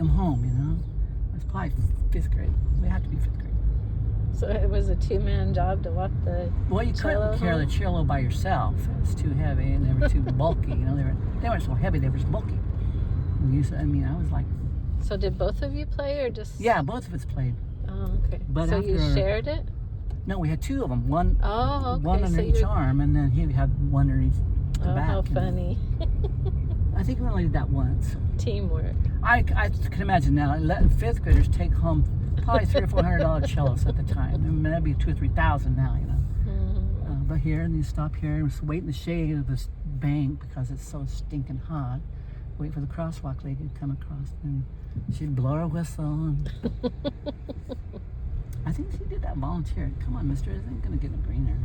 them home, you know. It was probably 5th grade. We had to be 5th grade. So it was a 2-man job to walk the Well, you couldn't carry the cello by yourself. It was too heavy, and they were too bulky. You know, they weren't so heavy; they were just bulky. And I was like. So did both of you play, or just? Yeah, both of us played. Oh, okay. But so you shared it? No, we had 2 of them. One under so each arm, and then he had one underneath the back. Oh, how funny. I think we only did that once. Teamwork. I can imagine now, letting 5th graders take home probably $300 or $400 cellos at the time. I mean, that'd be $2,000 or $3,000 now, you know. Mm-hmm. But here, and you stop here and just wait in the shade of this bank because it's so stinking hot. Wait for the crosswalk lady to come across, and she'd blow her whistle. And I think she did that volunteer. Come on, mister, isn't going to get a greener.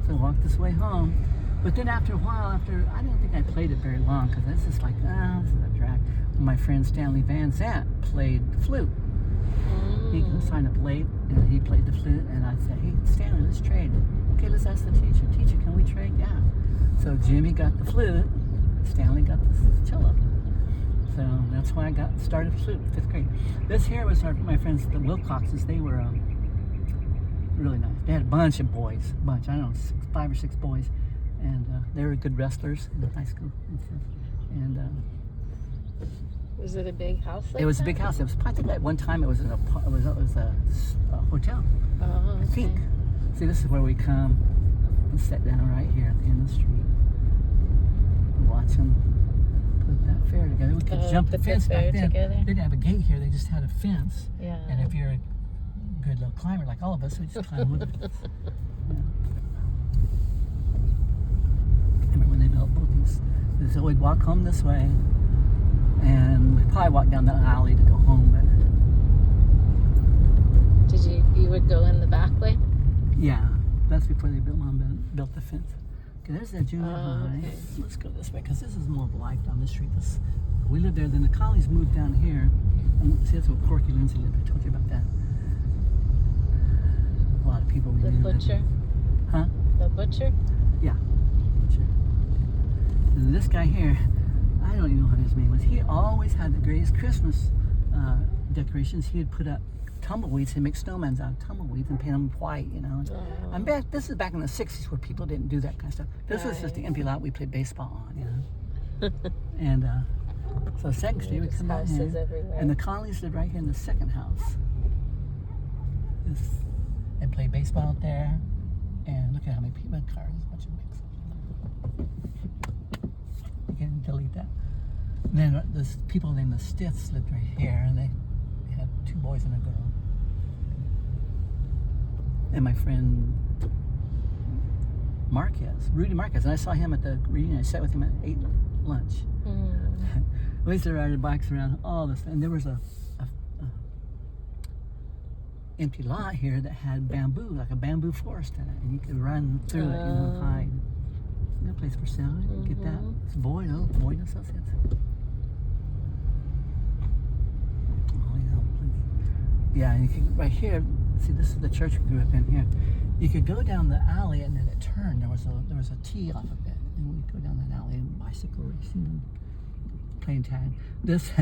So I walked this way home. But then after a while, I didn't think I played it very long because this is like, this is a drag. My friend Stanley Van Zandt played the flute. He signed up late, and he played the flute, and I said, hey, Stanley, let's trade. Okay, let's ask the teacher. Teacher, can we trade? Yeah. So Jimmy got the flute, Stanley got the cello. So that's why I started flute, 5th grade. This here was my friends, the Wilcoxes. They were really nice. They had a bunch of boys, I don't know, 5 or 6 boys. And they were good wrestlers in high school and stuff. And was it a big house? It was a big house. It was. I think at one time it was a hotel. Oh, I think. See, this is where we come and sit down right here at the end of the street and watch them put that fair together. We could jump the fence back then. Together. They didn't have a gate here. They just had a fence. Yeah. And if you're a good little climber like all of us, we just climb with it. When they built both these, so we'd walk home this way, and we'd probably walk down the alley to go home. But you would go in the back way? Yeah, that's before they built the fence. Okay, there's the junior high. Okay. Let's go this way because this is more of life down this street. We lived there. Then the Collies moved down here. And see, that's where Corky Lindsay lived. I told you about that. A lot of people. The butcher. Huh? The butcher. Yeah. And this guy here, I don't even know what his name was. He always had the greatest Christmas decorations. He would put up tumbleweeds and make snowmans out of tumbleweeds and paint them white, you know. This is back in the 60s where people didn't do that kind of stuff. This was just the empty lot we played baseball on, you know. And so 2nd Street, we come down here. Everywhere. And the Conleys lived right here in the 2nd house. And played baseball out there. And look at how many people had cars. A bunch of mix. You can delete that. And then there's people named the Stiths lived right here, and they had 2 boys and a girl. And my friend Rudy Marquez, and I saw him at the reunion. I sat with him and ate lunch. We used to ride our bikes around all this, and there was a empty lot here that had bamboo, like a bamboo forest in it, and you could run through it, you know, hide. No place for sale. You get that? It's Boyd Associates. Oh, yeah, and you can right here. See, this is the church we grew up in here. You could go down the alley and then it turned. There was a tee off of it, and we'd go down that alley and bicycle racing and playing tag. This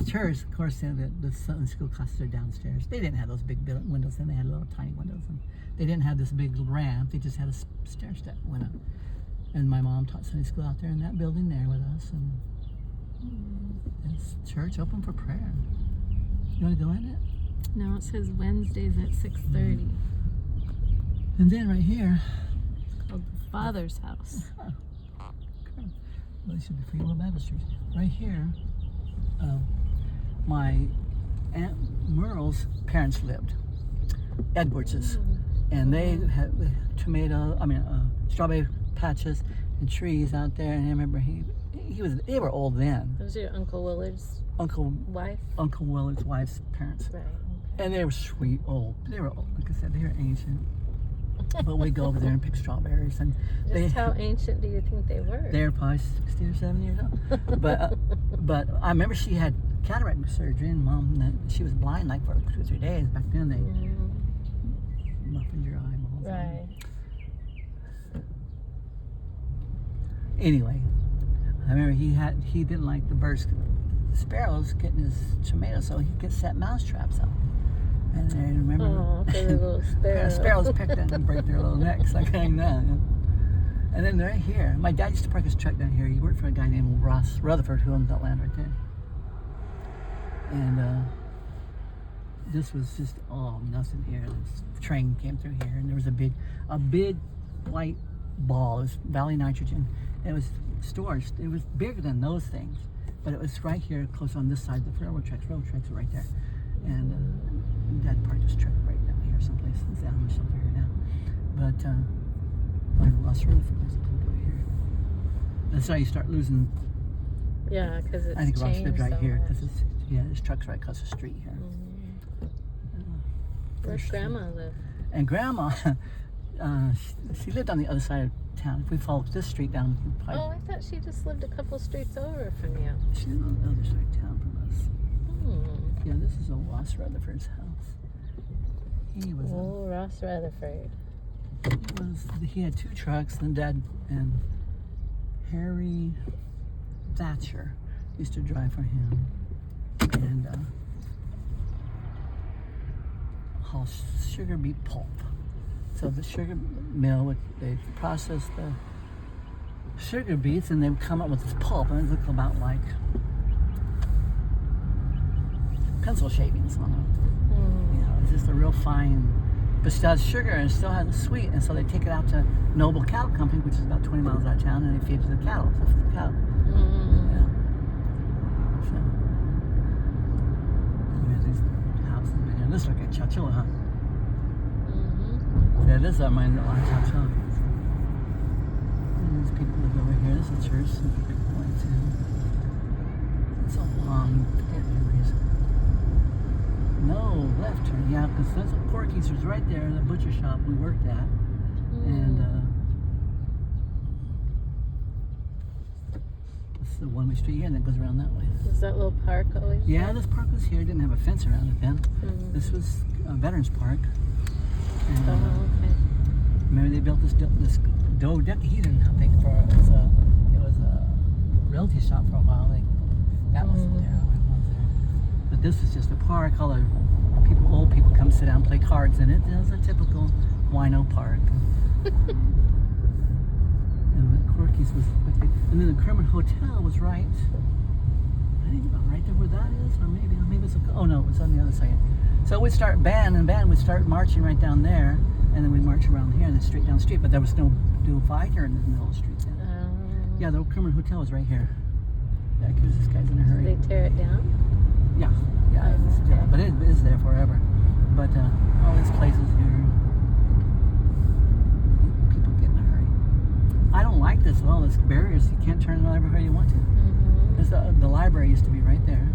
church, of course, the Sunday school classes are downstairs. They didn't have those big windows, and they had little tiny windows, and they didn't have this big ramp. They just had a stair step went up. And my mom taught Sunday school out there in that building there with us, and it's church open for prayer. You want to go in it? No, it says Wednesdays at 6:30. And then right here, it's called the Father's House. Well, it should be Free Will Baptist Church. Right here, my Aunt Merle's parents lived, Edwards's, and they had strawberry patches and trees out there. And I remember they were old then. Those are your Uncle Willard's wife? Uncle Willard's wife's parents. Right. And they were sweet old. They were old, like I said, they were ancient. But we'd go over there and pick strawberries. And how ancient do you think they were? They were probably 60 or 70 years old. But I remember she had cataract surgery, and Mom, she was blind like for 2 or 3 days. Back then they muffled your eyeballs. Right. Anyway, I remember he didn't like the birds, sparrows getting his tomatoes, so he could set mouse traps up. And I remember Oh, for the little sparrow. sparrows pick them and break their little necks like that. And then right here, my dad used to park his truck down here. He worked for a guy named Ross Rutherford, who owned that land right there. And this was just nothing here. This train came through here, and there was a big white ball. It was Valley Nitrogen. It was storage. It was bigger than those things, but it was right here, close on this side. The railroad tracks are right there. And Dad parked his truck right down here, someplace. It's down the shelter here now. But Ross Rutherford was over here. That's how you start losing. Yeah, because it's I think Ross lived right so here much. because his truck's right across the street here. Where's Grandma live? And Grandma, she lived on the other side of town. If we followed this street down, we could probably. Oh, I thought she just lived a couple streets over from you. She lived on the other side of town from us. Hmm. Yeah, this is old Ross Rutherford's house. He was. Oh, Ross Rutherford. He had 2 trucks. Then Dad and Harry Thatcher used to drive for him, and haul sugar beet pulp. So the sugar mill they process the sugar beets, and they would come up with this pulp, and it looked about like pencil shavings on it. You know, it's just a real fine. But still has sugar and it still has a sweet, and so they take it out to Noble Cattle Company, which is about 20 miles out of town, and they feed it to the cattle. So for the cattle. Yeah. So there's these houses behind. This looks like Chowchilla, huh? Yeah, this is mine. A lot of Chowchilla. And these people live over here. This is a church. Some people going to. It's a long memories. No, left turn. Yeah, because that's Corky's was right there, the butcher shop we worked at. And this is the one-way street here, and it goes around that way. Is that little park always? Yeah, this park was here. It didn't have a fence around it then. This was a Veterans Park. And, okay. remember they built this dodecahedron, I think, it was a realty shop for a while. That wasn't there. But this was just a park. All the old people come sit down and play cards in it. It was a typical wino park. And the Corky's was like and then the Kermit Hotel was right. I think about right there where that is, or maybe it's no, it was on the other side. So we'd start band would start marching right down there, and then we'd march around here and then straight down the street. But there was no divider in the middle of the street then. Yeah, the Kermit Hotel was right here. Yeah, because this guy's in a hurry. Did they tear it down? Yeah, it's still, but it is there forever. But all these places here, people get in a hurry. I don't like this. All this barriers. You can't turn it everywhere you want to. The library used to be right there.